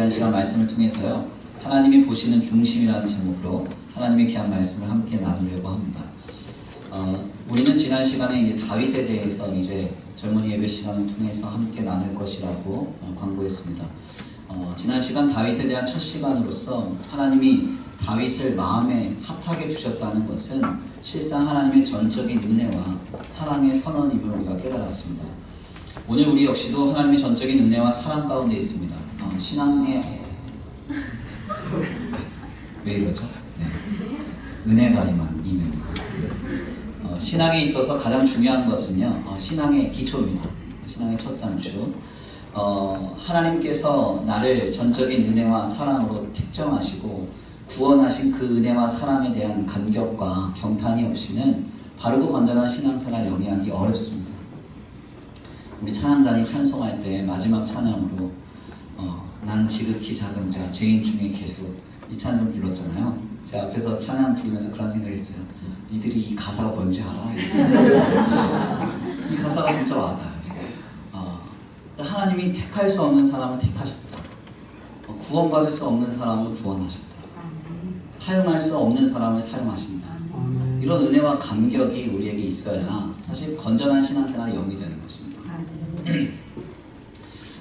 귀한 시간 말씀을 통해서요, 하나님이 보시는 중심이라는 제목으로 하나님의 귀한 말씀을 함께 나누려고 합니다. 우리는 지난 시간에 이제 다윗에 대해서 이제 젊은이 예배 시간을 통해서 함께 나눌 것이라고 광고했습니다. 지난 시간 다윗에 대한 첫 시간으로서 하나님이 다윗을 마음에 합하게 두셨다는 것은 실상 하나님의 전적인 은혜와 사랑의 선언임을 우리가 깨달았습니다. 오늘 우리 역시도 하나님의 전적인 은혜와 사랑 가운데 있습니다. 신앙의 왜 이러죠? 네. 은혜가 임합니다. 신앙에 있어서 가장 중요한 것은요, 신앙의 기초입니다. 신앙의 첫 단추. 하나님께서 나를 전적인 은혜와 사랑으로 택정하시고 구원하신 그 은혜와 사랑에 대한 감격과 경탄이 없이는 바르고 건전한 신앙생활을 영위하기 어렵습니다. 우리 찬양단이 찬송할 때 마지막 찬양으로 나는 지극히 작은 자 죄인 중에 계수, 이 찬송 불렀잖아요. 제가 앞에서 찬양 부르면서 그런 생각했어요. 니들이 이 가사가 뭔지 알아? 이 가사가 진짜 와닿아요. 하나님이 택할 수 없는 사람은 택하셨다. 구원받을 수 없는 사람은 구원하셨다. 사용할 수 없는 사람을 사용하신다. 이런 은혜와 감격이 우리에게 있어야 사실 건전한 신앙생활이 영위되는 것입니다.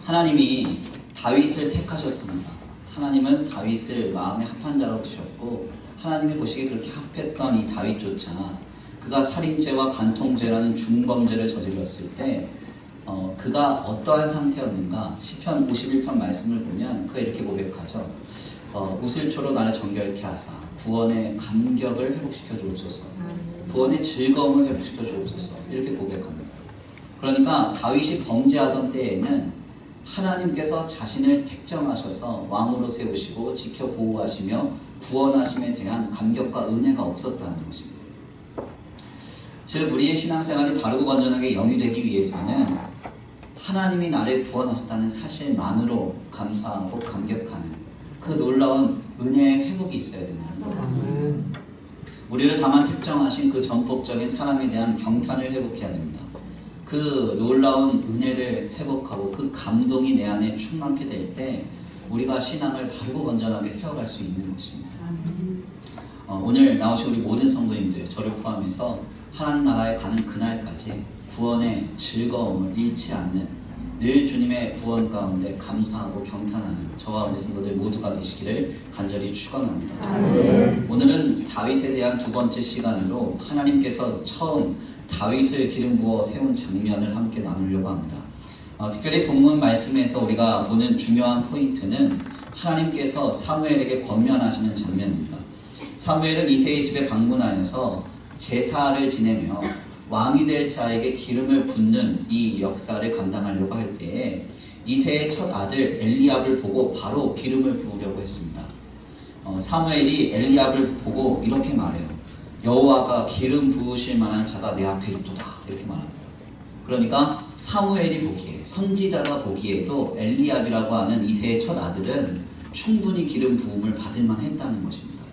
하나님이 다윗을 택하셨습니다. 하나님은 다윗을 마음에 합한 자로 두셨고, 하나님이 보시기에 그렇게 합했던 이 다윗조차 그가 살인죄와 간통죄라는 중범죄를 저질렀을 때 그가 어떠한 상태였는가, 시편 51편 말씀을 보면 그가 이렇게 고백하죠. 우슬초로 나를 정결케 하사 구원의 감격을 회복시켜 주옵소서, 구원의 즐거움을 회복시켜 주옵소서, 이렇게 고백합니다. 그러니까 다윗이 범죄하던 때에는 하나님께서 자신을 택정하셔서 왕으로 세우시고 지켜 보호하시며 구원하심에 대한 감격과 은혜가 없었다는 것입니다. 즉 우리의 신앙생활이 바르고 건전하게 영위되기 위해서는 하나님이 나를 구원하셨다는 사실만으로 감사하고 감격하는 그 놀라운 은혜의 회복이 있어야 된다는 거예요. 우리를 다만 택정하신 그 전폭적인 사랑에 대한 경탄을 회복해야 됩니다. 그 놀라운 은혜를 회복하고 그 감동이 내 안에 충만케 될 때 우리가 신앙을 바르고 건전하게 세워갈 수 있는 것입니다. 오늘 나오신 우리 모든 성도님들, 저를 포함해서 하나님 나라에 가는 그날까지 구원의 즐거움을 잃지 않는, 늘 주님의 구원 가운데 감사하고 경탄하는 저와 우리 성도들 모두가 되시기를 간절히 축원합니다. 오늘은 다윗에 대한 두 번째 시간으로 하나님께서 처음 다윗을 기름 부어 세운 장면을 함께 나누려고 합니다. 특별히 본문 말씀에서 우리가 보는 중요한 포인트는 하나님께서 사무엘에게 권면하시는 장면입니다. 사무엘은 이새의 집에 방문하여서 제사를 지내며 왕이 될 자에게 기름을 붓는 이 역사를 감당하려고 할 때에 이새의 첫 아들 엘리압을 보고 바로 기름을 부으려고 했습니다. 사무엘이 엘리압을 보고 이렇게 말해요. 여호와가 기름 부으실 만한 자가 내 앞에 있도다, 이렇게 말합니다. 그러니까 사무엘이 보기에, 선지자가 보기에도 엘리압이라고 하는 이새의 첫 아들은 충분히 기름 부음을 받을 만했다는 것입니다.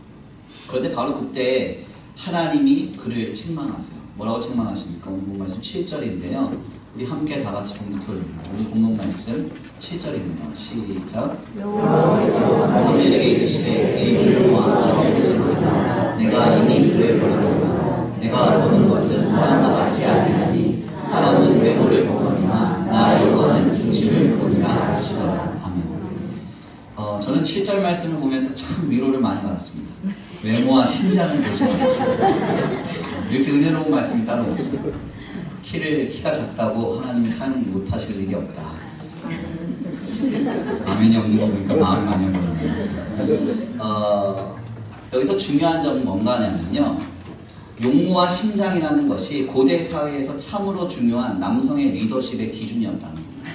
그런데 바로 그때 하나님이 그를 책망하세요. 뭐라고 책망하십니까? 오늘 본문 말씀 7절인데요. 우리 함께 다 같이 봉독해 올립니다. 우리 본문 말씀 7절입니다. 시작. 사무엘에게 이르시되 그의 기름과 기름을 제거하라. 내가 이미 그를 버렸노라. 내가 보는 것은 사람과 같지 아니하니 사람은 외모를 보거니와 나 여호와는 중심을 보느라 하시더라. 아멘. 저는 7절 말씀을 보면서 참 위로를 많이 받았습니다. 외모와 신장을 보시라고. 이렇게 은혜로운 말씀이 따로 없어요. 키가 작다고 하나님이 사용 못하실 일이 없다. 아멘이 없는 거 보니까 마음이 많이 어렵네요. 여기서 중요한 점은 뭔가 하냐면요, 용모와 신장이라는 것이 고대 사회에서 참으로 중요한 남성의 리더십의 기준이었다는 겁니다.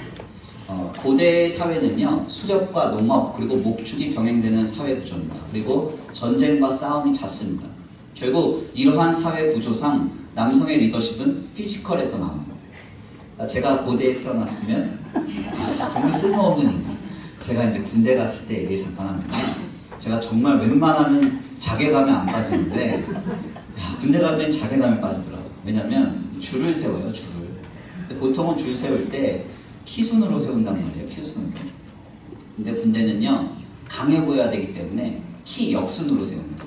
고대 사회는요, 수렵과 농업 그리고 목축이 병행되는 사회 구조입니다. 그리고 전쟁과 싸움이 잦습니다. 결국 이러한 사회 구조상 남성의 리더십은 피지컬에서 나옵니다. 제가 고대에 태어났으면 정말 쓸모없는 인간. 제가 이제 군대 갔을 때 얘기 잠깐 하면 제가 정말 웬만하면 자괴감에 안 빠지는데 군대 갔더니 자괴감에 빠지더라고요. 왜냐면 줄을 세워요, 줄을. 보통은 줄 세울 때 키순으로 세운단 말이에요, 키순으로. 근데 군대는요 강해 보여야 되기 때문에 키 역순으로 세웁니다.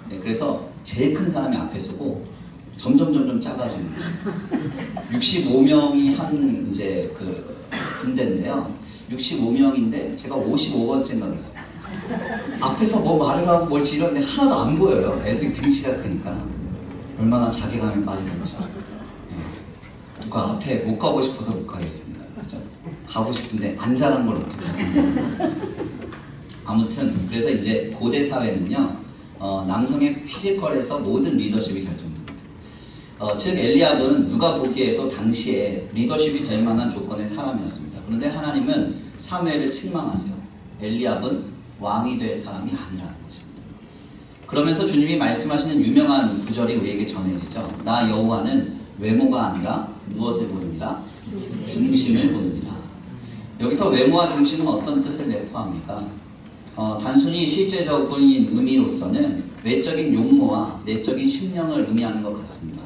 네, 그래서 제일 큰 사람이 앞에 서고 점점 작아집니다. 65명이 한 이제 그 군대인데요. 65명인데 제가 55번째인가 그랬어요. 앞에서 뭐 말을 하고 뭘 지르는데 하나도 안 보여요. 애들이 등치가 크니까. 얼마나 자괴감에 빠지는지. 네. 누가 앞에 못 가고 싶어서 못 가겠습니다. 그렇죠? 가고 싶은데 안 자란 걸 어떻게 하는지. 아무튼 그래서 이제 고대 사회는요 남성의 피지컬에서 모든 리더십이 결정됩니다. 즉 엘리압은 누가 보기에도 당시에 리더십이 될 만한 조건의 사람이었습니다. 그런데 하나님은 사무엘을 책망하세요. 엘리압은 왕이 될 사람이 아니라는 것입니다. 그러면서 주님이 말씀하시는 유명한 구절이 우리에게 전해지죠. 나 여호와는 외모가 아니라 무엇을 보느니라? 중심을 보느니라. 여기서 외모와 중심은 어떤 뜻을 내포합니까? 단순히 실제적인 의미로서는 외적인 용모와 내적인 심령을 의미하는 것 같습니다.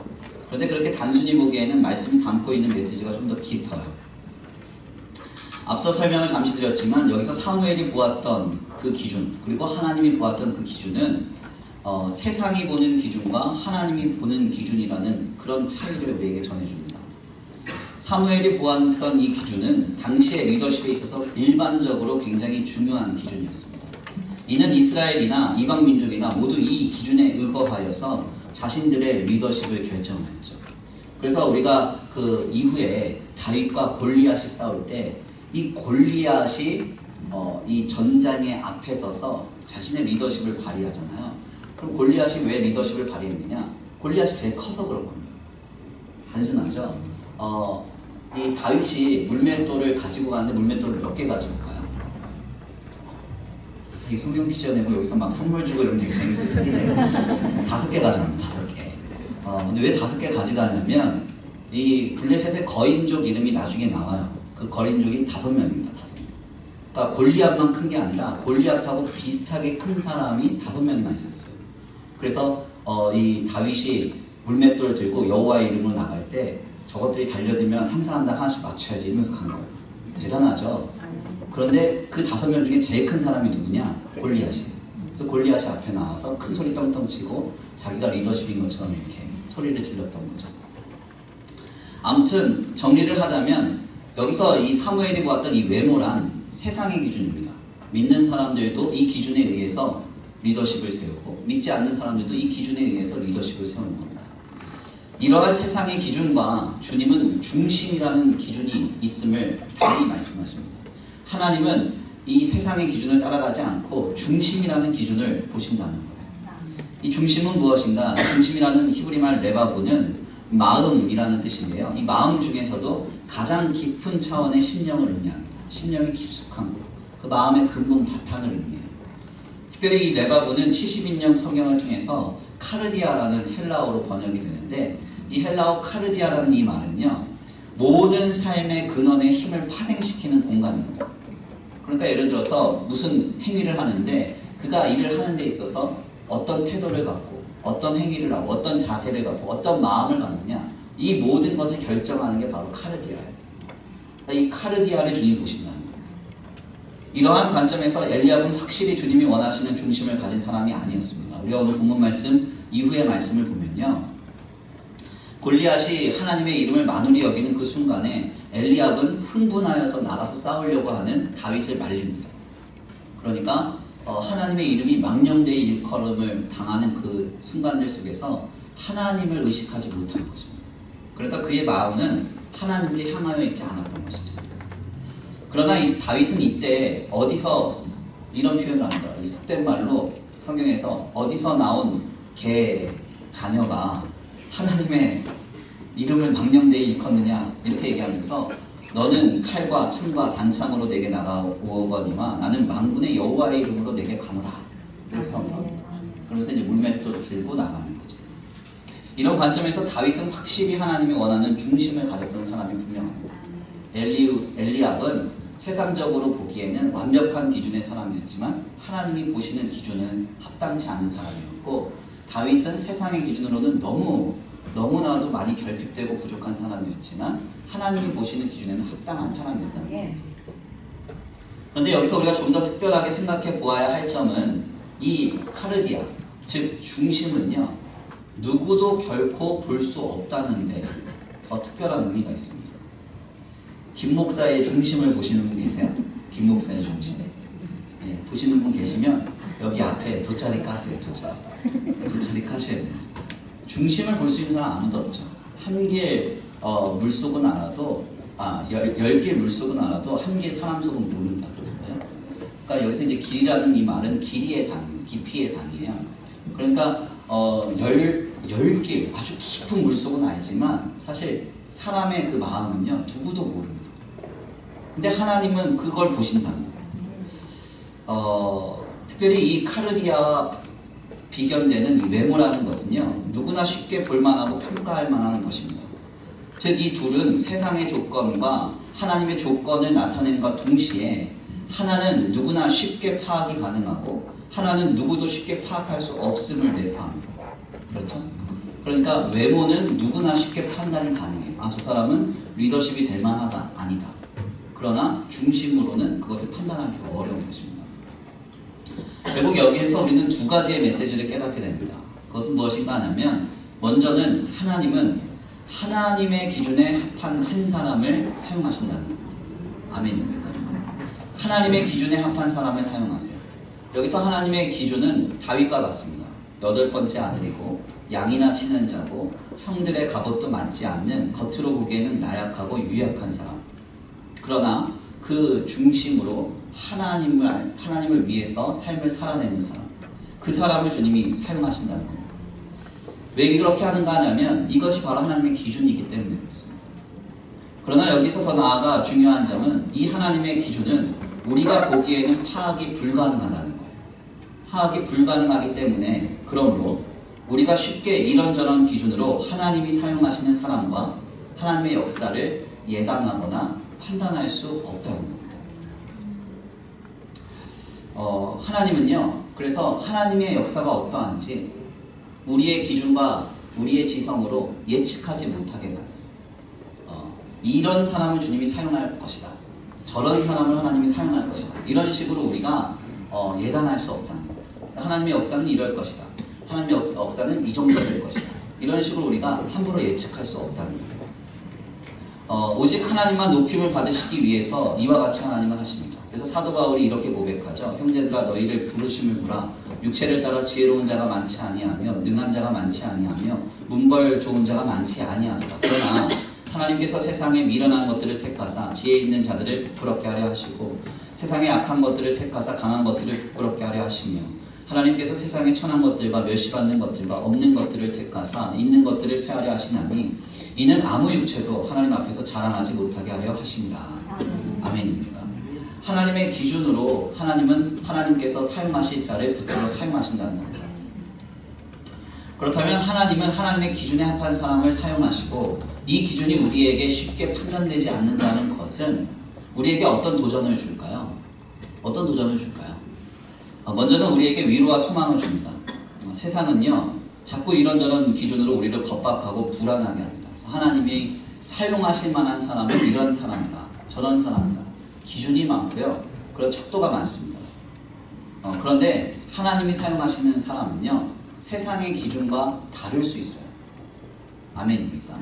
그런데 그렇게 단순히 보기에는 말씀이 담고 있는 메시지가 좀 더 깊어요. 앞서 설명을 잠시 드렸지만 여기서 사무엘이 보았던 그 기준 그리고 하나님이 보았던 그 기준은 세상이 보는 기준과 하나님이 보는 기준이라는 그런 차이를 우리에게 전해줍니다. 사무엘이 보았던 이 기준은 당시의 리더십에 있어서 일반적으로 굉장히 중요한 기준이었습니다. 이는 이스라엘이나 이방민족이나 모두 이 기준에 의거하여서 자신들의 리더십을 결정하였죠. 그래서 우리가 그 이후에 다윗과 골리앗이 싸울 때 이 골리앗이 이 전장의 앞에 서서 자신의 리더십을 발휘하잖아요. 그럼 골리앗이 왜 리더십을 발휘했느냐? 골리앗이 제일 커서 그런 겁니다. 단순하죠. 이 다윗이 물맷돌을 가지고 가는데 물맷돌을 몇 개 가지고 가요? 이 성경 퀴즈 내고 여기서 막 선물 주고 이러면 되게 재밌을 텐데 5개 가져갑니다. 5개. 근데 왜 5개 가져가냐면 이 블레셋의 거인족 이름이 나중에 나와요. 그 거인족이 5명입니다. 5명. 그러니까 골리앗만 큰 게 아니라 골리앗하고 비슷하게 큰 사람이 5명이나 있었어요. 그래서 이 다윗이 물맷돌 들고 여호와의 이름으로 나갈 때 저것들이 달려들면 한 사람당 하나씩 맞춰야지 이러면서 간 거예요. 대단하죠? 그런데 그 5명 중에 제일 큰 사람이 누구냐? 골리앗이. 그래서 골리앗이 앞에 나와서 큰 소리 떵떵 치고 자기가 리더십인 것처럼 이렇게 소리를 질렀던 거죠. 아무튼 정리를 하자면 여기서 이 사무엘이 보았던 이 외모란 세상의 기준입니다. 믿는 사람들도 이 기준에 의해서 리더십을 세우고 믿지 않는 사람들도 이 기준에 의해서 리더십을 세우는 겁니다. 이러한 세상의 기준과 주님은 중심이라는 기준이 있음을 달리 말씀하십니다. 하나님은 이 세상의 기준을 따라가지 않고 중심이라는 기준을 보신다는 거예요. 이 중심은 무엇인가? 중심이라는 히브리 말 레바브는 마음이라는 뜻인데요. 이 마음 중에서도 가장 깊은 차원의 심령을 의미합니다. 심령이 깊숙한 것, 그 마음의 근본 바탕을 의미해요. 특별히 이 레바브는 70인령 성경을 통해서 카르디아라는 헬라어로 번역이 되는데 이 헬라어 카르디아라는 이 말은요 모든 삶의 근원의 힘을 파생시키는 공간입니다. 그러니까 예를 들어서 무슨 행위를 하는데 그가 일을 하는 데 있어서 어떤 태도를 갖고 어떤 행위를 하고 어떤 자세를 갖고 어떤 마음을 갖느냐 이 모든 것을 결정하는 게 바로 카르디아예요. 이 카르디아를 주님이 보신다는 거예요. 이러한 관점에서 엘리압은 확실히 주님이 원하시는 중심을 가진 사람이 아니었습니다. 우리가 오늘 본문 말씀 이후의 말씀을 보면요 골리앗이 하나님의 이름을 만우리 여기는 그 순간에 엘리압은 흥분하여서 나가서 싸우려고 하는 다윗을 말립니다. 그러니까 하나님의 이름이 망령되이 일컬음을 당하는 그 순간들 속에서 하나님을 의식하지 못한 것입니다. 그러니까 그의 마음은 하나님께 향하여 있지 않았던 것이죠. 그러나 이 다윗은 이때 어디서 이런 표현을 합니다. 이 속된 말로 성경에서 어디서 나온 개 자녀가 하나님의 이름을 망령되이 일컫느냐 이렇게 얘기하면서 너는 칼과 창과 단창으로 내게 나가오거니와 나는 만군의 여호와의 이름으로 내게 가노라 이렇게 선언합니다. 그러면서 이제 물맷돌 들고 나가는 거죠. 이런 관점에서 다윗은 확실히 하나님이 원하는 중심을 가졌던 사람이 분명합니다. 엘리압은 세상적으로 보기에는 완벽한 기준의 사람이었지만 하나님이 보시는 기준은 합당치 않은 사람이었고 다윗은 세상의 기준으로는 너무나도 많이 결핍되고 부족한 사람이었지만 하나님이 보시는 기준에는 합당한 사람이었다는 겁니다. 그런데 여기서 우리가 좀 더 특별하게 생각해 보아야 할 점은 이 카르디아, 즉 중심은요, 누구도 결코 볼 수 없다는데 더 특별한 의미가 있습니다. 김 목사의 중심을 보시는 분 계세요? 김 목사의 중심. 예, 보시는 분 계시면 여기 앞에 돗자리 까세요. 돗자리 까셔야 돼요. 중심을 볼 수 있는 사람 아무도 없죠. 한 길 물속은 알아도 10길 물속은 알아도 한 길 사람 속은 모른다 그러잖아요. 그러니까 여기서 이제 길이라는 이 말은 길이의 단위, 깊이의 단위예요. 그러니까 10길 아주 깊은 물속은 알지만 사실 사람의 그 마음은요 누구도 모릅니다. 근데 하나님은 그걸 보신다는 거예요. 특별히 이 카르디아와 비견되는 이 외모라는 것은요 누구나 쉽게 볼만하고 평가할 만한 것입니다. 즉 이 둘은 세상의 조건과 하나님의 조건을 나타내는과 동시에 하나는 누구나 쉽게 파악이 가능하고 하나는 누구도 쉽게 파악할 수 없음을 내포합니다. 그렇죠? 그러니까 외모는 누구나 쉽게 판단이 가능해요. 아, 저 사람은 리더십이 될 만하다, 아니다. 그러나 중심으로는 그것을 판단하기 어려운 것입니다. 결국 여기에서 우리는 두 가지의 메시지를 깨닫게 됩니다. 그것은 무엇인가 하냐면 먼저는 하나님은 하나님의 기준에 합한 한 사람을 사용하신다는 겁니다. 아멘입니까? 하나님의 기준에 합한 사람을 사용하세요. 여기서 하나님의 기준은 다윗과 같습니다. 8번째 아들이고 양이나 치는 자고 형들의 갑옷도 맞지 않는 겉으로 보기에는 나약하고 유약한 사람. 그러나 그 중심으로 하나님을 위해서 삶을 살아내는 사람, 그 사람을 주님이 사용하신다는 겁니다. 왜 그렇게 하는가 하냐면 이것이 바로 하나님의 기준이기 때문에 그렇습니다. 그러나 여기서 더 나아가 중요한 점은 이 하나님의 기준은 우리가 보기에는 파악이 불가능하다는 거예요. 파악이 불가능하기 때문에 그러므로 우리가 쉽게 이런저런 기준으로 하나님이 사용하시는 사람과 하나님의 역사를 예단하거나 판단할 수 없다는 겁니다. 하나님은요, 그래서 하나님의 역사가 어떠한지 우리의 기준과 우리의 지성으로 예측하지 못하게 만드세요. 이런 사람을 주님이 사용할 것이다. 저런 사람을 하나님이 사용할 것이다. 이런 식으로 우리가 예단할 수 없다는 거예요. 하나님의 역사는 이럴 것이다. 하나님의 역사는 이 정도 될 것이다. 이런 식으로 우리가 함부로 예측할 수 없다는 거예요. 오직 하나님만 높임을 받으시기 위해서 이와 같이 하나님은 하십니다. 그래서 사도 바울이 이렇게 고백하죠. 형제들아 너희를 부르심을 보라. 육체를 따라 지혜로운 자가 많지 아니하며 능한 자가 많지 아니하며 문벌 좋은 자가 많지 아니하더라. 그러나 하나님께서 세상에 미련한 것들을 택하사 지혜 있는 자들을 부끄럽게 하려 하시고 세상에 악한 것들을 택하사 강한 것들을 부끄럽게 하려 하시며 하나님께서 세상에 천한 것들과 멸시받는 것들과 없는 것들을 택하사 있는 것들을 폐하려 하시나니 이는 아무 육체도 하나님 앞에서 자랑하지 못하게 하려 하십니다. 아멘입니다. 하나님의 기준으로 하나님은 하나님께서 사용하실 자를 붙들어 사용하신다는 겁니다. 그렇다면 하나님은 하나님의 기준에 합한 사람을 사용하시고 이 기준이 우리에게 쉽게 판단되지 않는다는 것은 우리에게 어떤 도전을 줄까요? 어떤 도전을 줄까요? 먼저는 우리에게 위로와 소망을 줍니다. 세상은요 자꾸 이런저런 기준으로 우리를 겁박하고 불안하게 합니다. 그래서 하나님이 사용하실 만한 사람은 이런 사람이다, 저런 사람이다. 기준이 많고요. 그런 척도가 많습니다. 그런데 하나님이 사용하시는 사람은요 세상의 기준과 다를 수 있어요. 아멘입니까?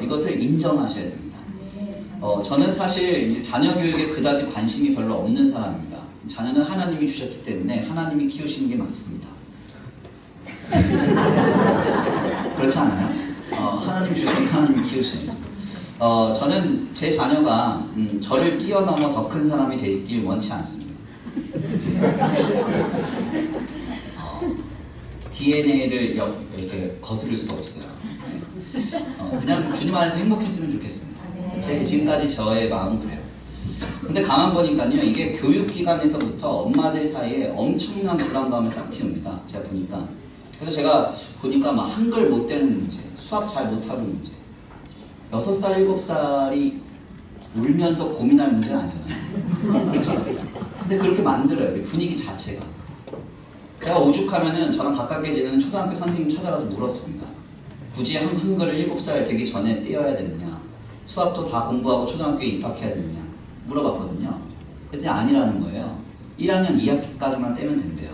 이것을 인정하셔야 됩니다. 저는 사실 이제 자녀 교육에 그다지 관심이 별로 없는 사람입니다. 자녀는 하나님이 주셨기 때문에 하나님이 키우시는 게 맞습니다. 그렇지 않아요? 하나님 주시니까 하나님이 키우셔야죠. 저는 제 자녀가 저를 뛰어넘어 더 큰 사람이 되길 원치 않습니다. DNA를 이렇게 거스를 수 없어요. 그냥 주님 안에서 행복했으면 좋겠습니다. 지금까지 저의 마음은 그래요. 근데 가만 보니까요, 이게 교육기관에서부터 엄마들 사이에 엄청난 불안감을 싹 틔웁니다. 제가 보니까. 그래서 제가 보니까 막 한글 못 되는 문제, 수학 잘 못하는 문제, 6살, 7살이 울면서 고민할 문제는 아니잖아요. 그렇죠? 근데 그렇게 만들어요. 분위기 자체가. 제가 오죽하면은 저랑 가깝게 지내는 초등학교 선생님 찾아가서 물었습니다. 굳이 한글을 7살 되기 전에 떼어야 되느냐? 수학도 다 공부하고 초등학교에 입학해야 되느냐? 물어봤거든요. 그랬더니 아니라는 거예요. 1학년 2학기까지만 떼면 된대요.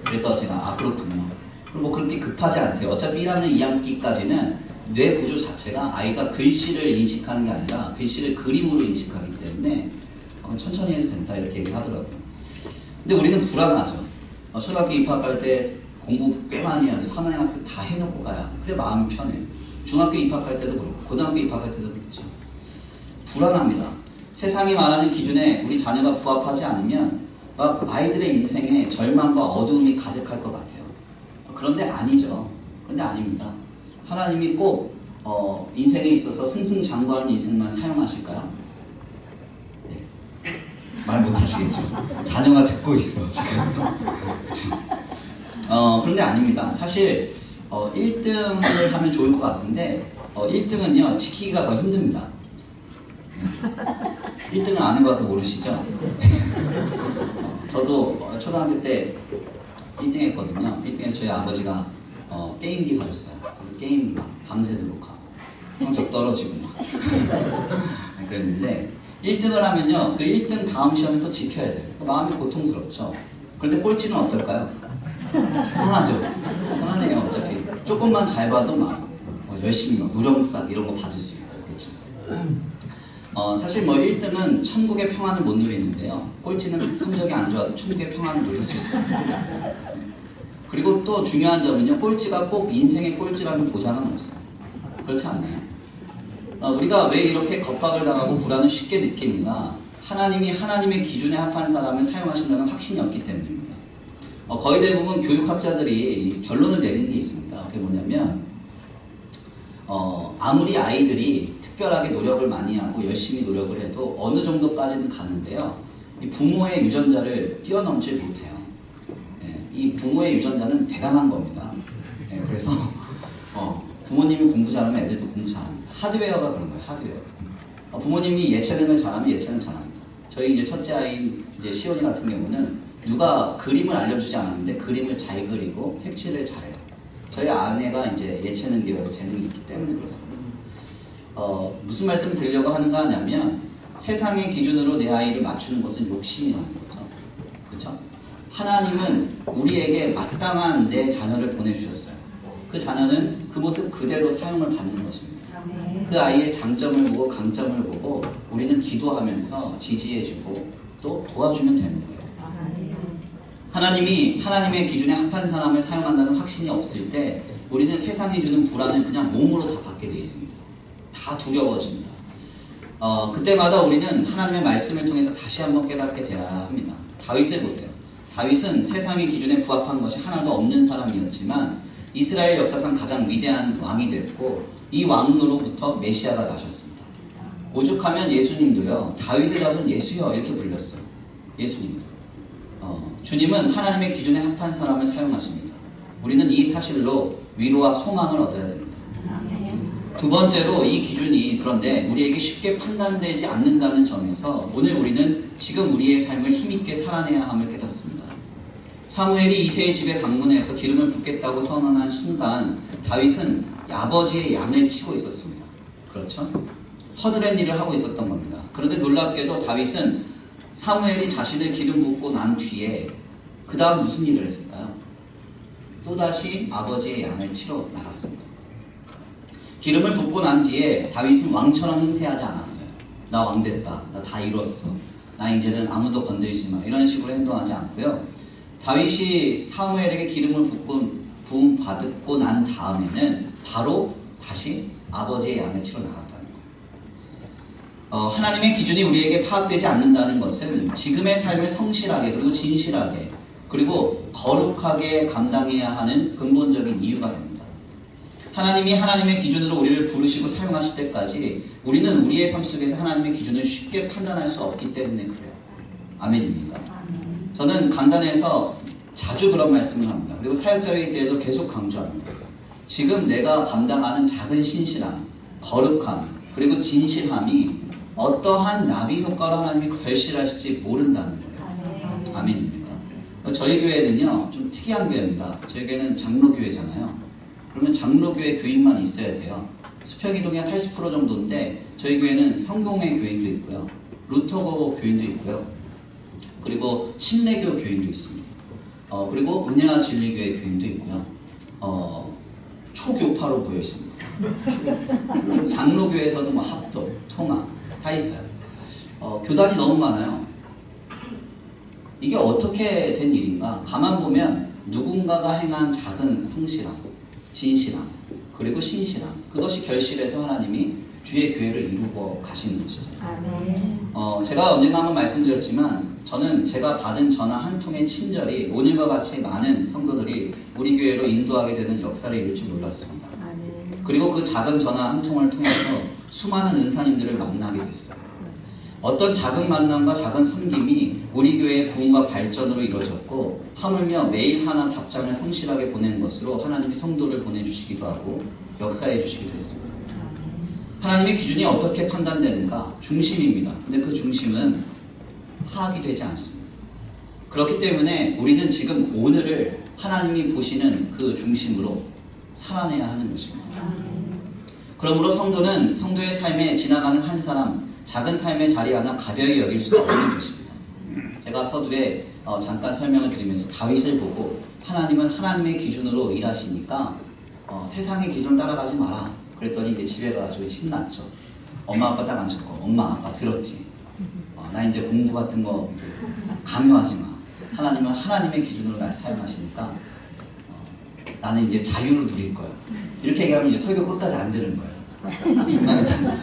그래서 제가 그렇군요. 그럼 뭐 그렇게 급하지 않대요. 어차피 1학년 2학기까지는 뇌 구조 자체가 아이가 글씨를 인식하는 게 아니라 글씨를 그림으로 인식하기 때문에 천천히 해도 된다 이렇게 얘기를 하더라고요. 근데 우리는 불안하죠. 초등학교 입학할 때 공부 꽤 많이 하고 선행학습 다 해놓고 가야 그래 마음이 편해요. 중학교 입학할 때도 그렇고 고등학교 입학할 때도 그렇죠. 불안합니다. 세상이 말하는 기준에 우리 자녀가 부합하지 않으면 막 아이들의 인생에 절망과 어두움이 가득할 것 같아요. 그런데 아니죠. 그런데 아닙니다. 하나님이 꼭 인생에 있어서 승승장구하는 인생만 사용하실까요? 네. 말 못하시겠죠. 자녀가 듣고 있어 지금. 그렇죠. 그런데 아닙니다. 사실 1등을 하면 좋을 것 같은데 1등은요 지키기가 더 힘듭니다. 1등은 아는 거 같아서 모르시죠? 저도 초등학교 때 1등 했거든요. 1등에서 저희 아버지가 게임기 사줬어요. 그래서 게임 막 밤새도록 하고 성적 떨어지고 막 그랬는데 1등을 하면요 그 1등 다음 시험에 또 지켜야 돼요. 마음이 고통스럽죠. 그런데 꼴찌는 어떨까요? 편하죠. 편하네요. 어차피 조금만 잘 봐도 막 열심히 막 노령싹 이런 거 받을 수 있고 그렇죠. 사실 뭐 1등은 천국의 평안을 못 누리는데요. 꼴찌는 성적이 안 좋아도 천국의 평안을 누릴 수 있어요. 그리고 또 중요한 점은요. 꼴찌가 꼭 인생의 꼴찌라는 보장은 없어요. 그렇지 않나요? 우리가 왜 이렇게 겁박을 당하고 불안을 쉽게 느끼는가? 하나님이 하나님의 기준에 합한 사람을 사용하신다는 확신이 없기 때문입니다. 거의 대부분 교육학자들이 결론을 내리는 게 있습니다. 그게 뭐냐면 아무리 아이들이 특별하게 노력을 많이 하고 열심히 노력을 해도 어느 정도까지는 가는데요. 이 부모의 유전자를 뛰어넘지 못해요. 이 부모의 유전자는 대단한 겁니다. 그래서 부모님이 공부 잘하면 애들도 공부 잘합니다. 하드웨어가 그런 거예요. 하드웨어. 부모님이 예체능을 잘하면 예체능 잘합니다. 저희 이제 첫째 아이인 이제 시온이 같은 경우는 누가 그림을 알려주지 않았는데 그림을 잘 그리고 색칠을 잘해요. 저희 아내가 이제 예체능 계열의 재능이 있기 때문에 그렇습니다. 무슨 말씀을 드리려고 하는가 하냐면 세상의 기준으로 내 아이를 맞추는 것은 욕심이라는 거죠. 그렇죠? 하나님은 우리에게 마땅한 내 자녀를 보내주셨어요. 그 자녀는 그 모습 그대로 사용을 받는 것입니다. 그 아이의 장점을 보고 강점을 보고 우리는 기도하면서 지지해주고 또 도와주면 되는 거예요. 하나님이 하나님의 기준에 합한 사람을 사용한다는 확신이 없을 때 우리는 세상이 주는 불안을 그냥 몸으로 다 받게 되어 있습니다. 다 두려워집니다. 그때마다 우리는 하나님의 말씀을 통해서 다시 한번 깨닫게 되어야 합니다. 다윗을 보세요. 다윗은 세상의 기준에 부합한 것이 하나도 없는 사람이었지만 이스라엘 역사상 가장 위대한 왕이 됐고 이 왕으로부터 메시아가 나셨습니다. 오죽하면 예수님도요. 다윗의 자손 예수여 이렇게 불렸어요. 예수님도. 주님은 하나님의 기준에 합한 사람을 사용하십니다. 우리는 이 사실로 위로와 소망을 얻어야 됩니다. 두 번째로 이 기준이 그런데 우리에게 쉽게 판단되지 않는다는 점에서 오늘 우리는 지금 우리의 삶을 힘있게 살아내야 함을 깨닫습니다. 사무엘이 이새의 집에 방문해서 기름을 붓겠다고 선언한 순간 다윗은 아버지의 양을 치고 있었습니다. 그렇죠? 허드렛 일을 하고 있었던 겁니다. 그런데 놀랍게도 다윗은 사무엘이 자신을 기름 붓고 난 뒤에 그 다음 무슨 일을 했을까요? 또다시 아버지의 양을 치러 나갔습니다. 기름을 붓고 난 뒤에 다윗은 왕처럼 행세하지 않았어요. 나 왕 됐다. 나 다 이뤘어. 나 이제는 아무도 건들지 마. 이런 식으로 행동하지 않고요. 다윗이 사무엘에게 기름을 부음 받고 난 다음에는 바로 다시 아버지의 양을 치러 나갔다는 거예요. 하나님의 기준이 우리에게 파악되지 않는다는 것은 지금의 삶을 성실하게 그리고 진실하게 그리고 거룩하게 감당해야 하는 근본적인 이유가 됩니다. 하나님이 하나님의 기준으로 우리를 부르시고 사용하실 때까지 우리는 우리의 삶 속에서 하나님의 기준을 쉽게 판단할 수 없기 때문에 그래요. 아멘입니까? 저는 강단에서 자주 그런 말씀을 합니다. 그리고 사역자회의 때에도 계속 강조합니다. 지금 내가 감당하는 작은 신실함, 거룩함, 그리고 진실함이 어떠한 나비 효과로 하나님이 결실하실지 모른다는 거예요. 아멘입니까? 저희 교회는요 좀 특이한 교회입니다. 저희 교회는 장로교회잖아요. 그러면 장로교회 교인만 있어야 돼요. 수평이동이 한 80% 정도인데 저희 교회는 성공회 교인도 있고요. 루터거 교인도 있고요. 그리고 침례교 교인도 있습니다. 그리고 은혜와 진리교회 교인도 있고요. 초교파로 모여 있습니다. 장로교에서도 뭐 합동, 통합 다 있어요. 교단이 너무 많아요. 이게 어떻게 된 일인가? 가만 보면 누군가가 행한 작은 성실함, 진실함, 그리고 신실함, 그것이 결실해서 하나님이 주의 교회를 이루고 가시는 것이죠. 제가 언젠가 한번 말씀드렸지만 저는 제가 받은 전화 한 통의 친절이 오늘과 같이 많은 성도들이 우리 교회로 인도하게 되는 역사를 이룰 줄 몰랐습니다. 그리고 그 작은 전화 한 통을 통해서 수많은 은사님들을 만나게 됐어요. 어떤 작은 만남과 작은 섬김이 우리 교회의 부흥과 발전으로 이루어졌고, 하물며 매일 하나 답장을 성실하게 보내는 것으로 하나님이 성도를 보내주시기도 하고 역사해 주시기도 했습니다. 하나님의 기준이 어떻게 판단되는가? 중심입니다. 근데 그 중심은 파악이 되지 않습니다. 그렇기 때문에 우리는 지금 오늘을 하나님이 보시는 그 중심으로 살아내야 하는 것입니다. 그러므로 성도는 성도의 삶에 지나가는 한 사람, 작은 삶의 자리 하나 가벼이 여길 수가 없는 것입니다. 제가 서두에 잠깐 설명을 드리면서 다윗을 보고 하나님은 하나님의 기준으로 일하시니까 세상의 기준을 따라가지 마라. 그랬더니 이제 집에 가가지고 신났죠. 엄마 아빠 딱 앉혔고, 엄마 아빠 들었지? 나 이제 공부 같은 거 강요하지 마. 하나님은 하나님의 기준으로 날 사용하시니까 나는 이제 자유를 누릴 거야. 이렇게 얘기하면 이제 설교 끝까지 안 들은 거예요. 중간에 잠깐.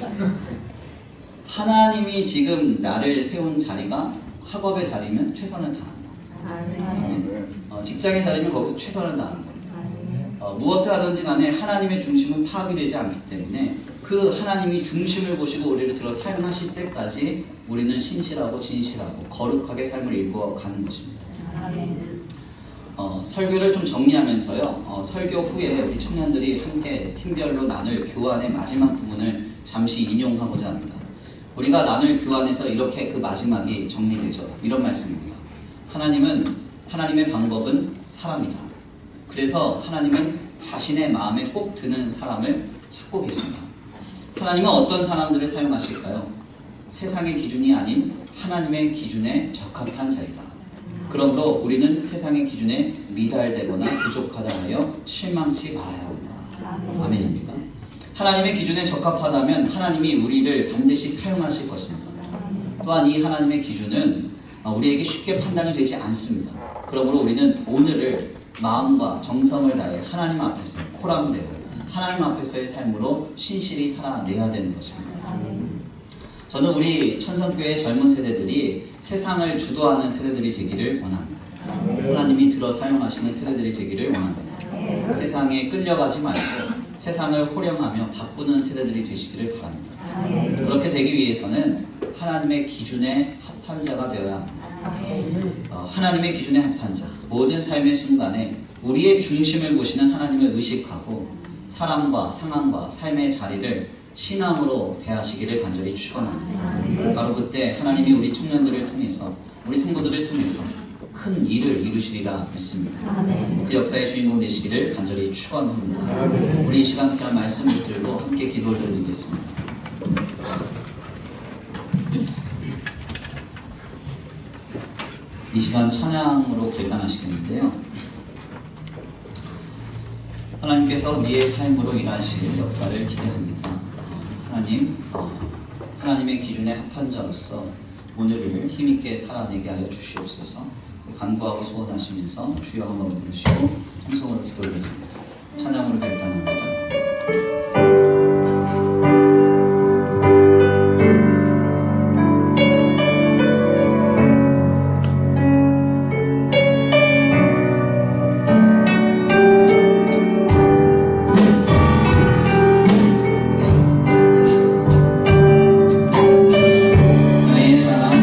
하나님이 지금 나를 세운 자리가 학업의 자리면 최선을 다하는 거예요. 직장의 자리면 거기서 최선을 다하는 거예요. 무엇을 하든지 간에 하나님의 중심은 파악이 되지 않기 때문에 그 하나님이 중심을 보시고 우리를 들어 사용하실 때까지 우리는 신실하고 진실하고 거룩하게 삶을 이루어가는 것입니다. 설교를 좀 정리하면서요, 설교 후에 우리 청년들이 함께 팀별로 나눌 교환의 마지막 부분을 잠시 인용하고자 합니다. 우리가 나눌 교환에서 이렇게 그 마지막이 정리되죠. 이런 말씀입니다. 하나님의 방법은 사람이다. 그래서 하나님은 자신의 마음에 꼭 드는 사람을 찾고 계십니다. 하나님은 어떤 사람들을 사용하실까요? 세상의 기준이 아닌 하나님의 기준에 적합한 자이다. 그러므로 우리는 세상의 기준에 미달되거나 부족하다 하여 실망치 말아야 한다. 아멘입니까? 하나님의 기준에 적합하다면 하나님이 우리를 반드시 사용하실 것입니다. 또한 이 하나님의 기준은 우리에게 쉽게 판단이 되지 않습니다. 그러므로 우리는 오늘을 마음과 정성을 다해 하나님 앞에서 코람되어 하나님 앞에서의 삶으로 신실히 살아내야 되는 것입니다. 저는 우리 천성교회 젊은 세대들이 세상을 주도하는 세대들이 되기를 원합니다. 하나님이 들어 사용하시는 세대들이 되기를 원합니다. 세상에 끌려가지 말고 세상을 호령하며 바꾸는 세대들이 되시기를 바랍니다. 그렇게 되기 위해서는 하나님의 기준에 합한 자가 되어야 합니다. 하나님의 기준에 합한 자, 모든 삶의 순간에 우리의 중심을 보시는 하나님을 의식하고 사람과 상황과 삶의 자리를 신앙으로 대하시기를 간절히 축원합니다. 바로 그때 하나님이 우리 청년들을 통해서, 우리 성도들을 통해서 큰 일을 이루시리라 믿습니다. 그 역사의 주인공 되시기를 간절히 축원합니다. 우리 이 시간 함께 말씀 붙들고 함께 기도를 드리겠습니다. 이 시간 찬양으로 결단하시겠는데요, 하나님께서 우리의 삶으로 일하실 역사를 기대합니다. 하나님의 기준에 합한 자로서 오늘을 힘있게 살아내게 하여 주시옵소서. 간구하고 소원하시면서 주여 한번 부르시고 통성으로 기도를 드립니다. 찬양으로 결단합니다. 나의 사랑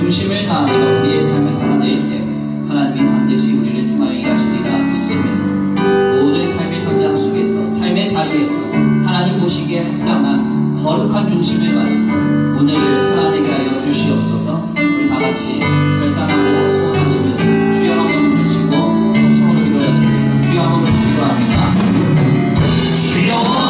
중심을 다하여 우리의 삶을 살아낼 때 하나님이 반드시 우리를 통하여 일하시리라 믿습니다. 모든 삶의 현장 속에서, 삶의 자리에서 하나님 보시기에 합당한 거룩한 중심을 가지고 오늘을 살아내게 하여 주시옵소서. 우리 다같이 결단하고 소원하시면서 주여 한번 부르시고 통성으로 기도합니다. 주여 한번 기도합니다. 주여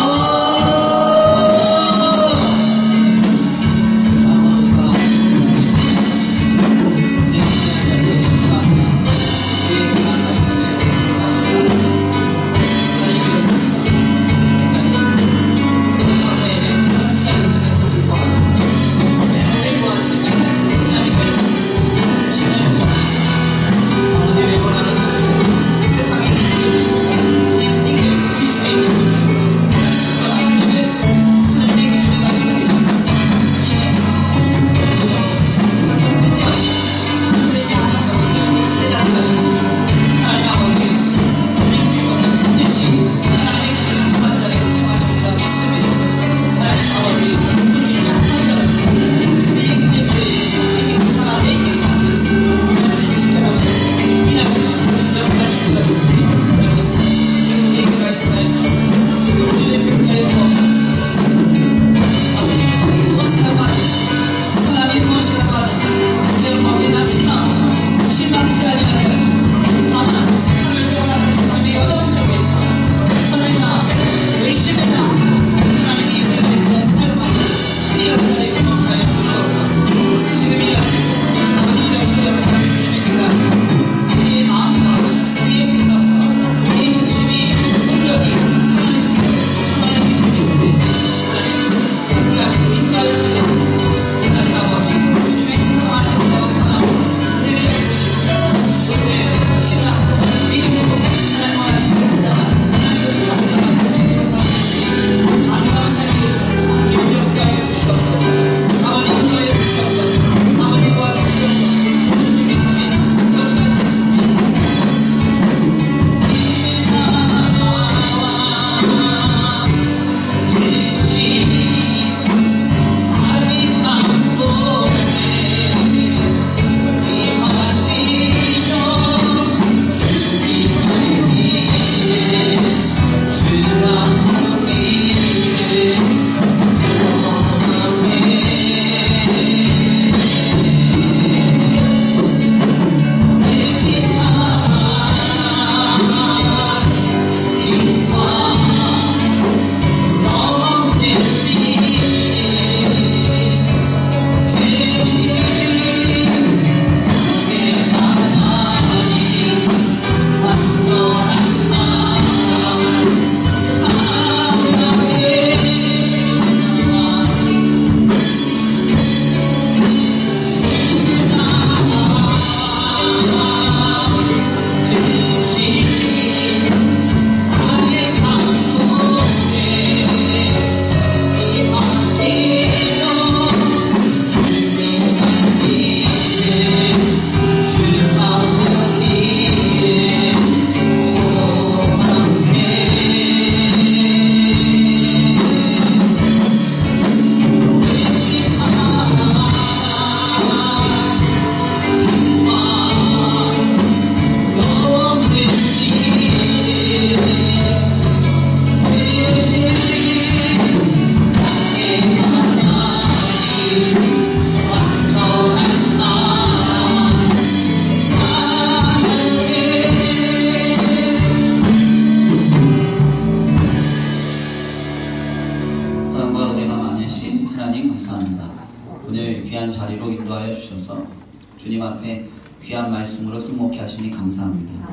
주님 앞에 귀한 말씀으로 승복케 하시니 감사합니다.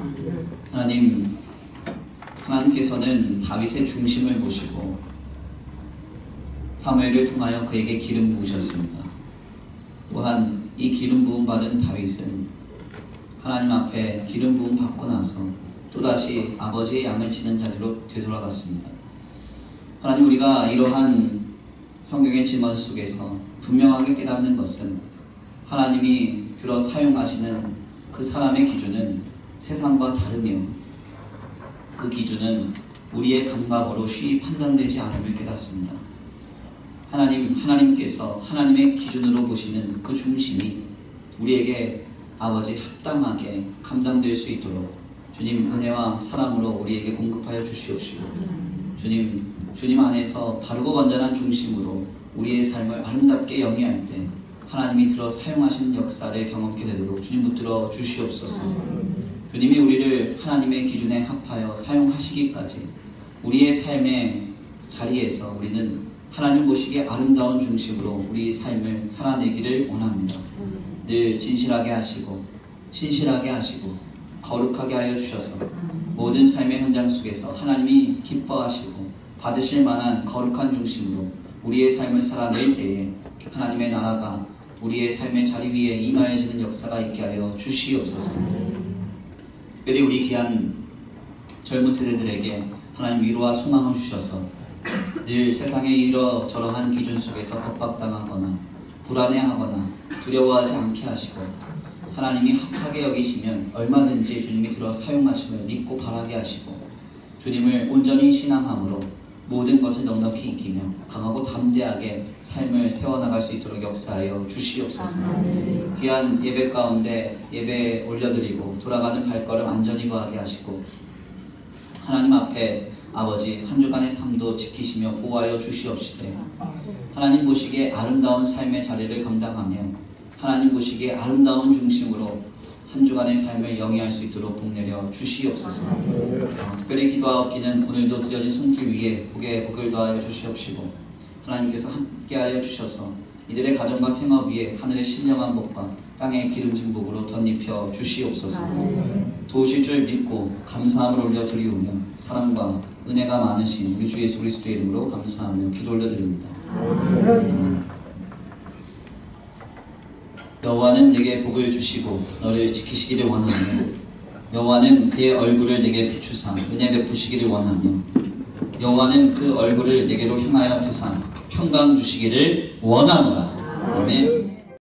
하나님께서는 다윗의 중심을 보시고 사무엘을 통하여 그에게 기름 부으셨습니다. 또한 이 기름 부음 받은 다윗은 하나님 앞에 기름 부음 받고 나서 또다시 아버지의 양을 치는 자리로 되돌아갔습니다. 하나님, 우리가 이러한 성경의 지문 속에서 분명하게 깨닫는 것은 하나님이 들어 사용하시는 그 사람의 기준은 세상과 다르며 그 기준은 우리의 감각으로 쉬이 판단되지 않음을 깨닫습니다. 하나님께서 하나님의 기준으로 보시는 그 중심이 우리에게 아버지 합당하게 감당될 수 있도록 주님 은혜와 사랑으로 우리에게 공급하여 주시옵시고 주님 안에서 바르고 건전한 중심으로 우리의 삶을 아름답게 영위할 때 하나님이 들어 사용하시는 역사를 경험하게 되도록 주님 붙들어 주시옵소서. 주님이 우리를 하나님의 기준에 합하여 사용하시기까지 우리의 삶의 자리에서 우리는 하나님 보시기에 아름다운 중심으로 우리 삶을 살아내기를 원합니다. 늘 진실하게 하시고 신실하게 하시고 거룩하게 하여 주셔서 모든 삶의 현장 속에서 하나님이 기뻐하시고 받으실 만한 거룩한 중심으로 우리의 삶을 살아낼 때에 하나님의 나라가 우리의 삶의 자리 위에 임하여지는 역사가 있게 하여 주시옵소서. 특별히 우리 귀한 젊은 세대들에게 하나님 위로와 소망을 주셔서 늘 세상의 이러저러한 기준 속에서 겁박당하거나 불안해하거나 두려워하지 않게 하시고 하나님이 합하게 여기시면 얼마든지 주님이 들어 사용하심을 믿고 바라게 하시고 주님을 온전히 신앙함으로 모든 것을 넉넉히 이기며 강하고 담대하게 삶을 세워나갈 수 있도록 역사하여 주시옵소서. 귀한 예배 가운데 예배 올려드리고 돌아가는 발걸음 안전히 거하게 하시고 하나님 앞에 아버지 한 주간의 삶도 지키시며 보호하여 주시옵시되 하나님 보시기에 아름다운 삶의 자리를 감당하며 하나님 보시기에 아름다운 중심으로 한 주간의 삶을 영위할 수 있도록 복내려 주시옵소서. 특별히 기도하옵기는 오늘도 드려진 손길 위에 복에 복을 더하여 주시옵시고 하나님께서 함께하여 주셔서 이들의 가정과 생업 위에 하늘의 신령한 복과 땅의 기름진 복으로 덧입혀 주시옵소서. 도우실 줄 믿고 감사함을 올려드리오며 사랑과 은혜가 많으신 우리 주 예수 그리스도의 이름으로 감사하며 기도 올려드립니다. 여호와는 내게 복을 주시고 너를 지키시기를 원하며 여호와는 그의 얼굴을 내게 비추사 은혜 베푸시기를 원하며 여호와는 그 얼굴을 내게로 향하여 드사 평강 주시기를 원하노라. 아멘.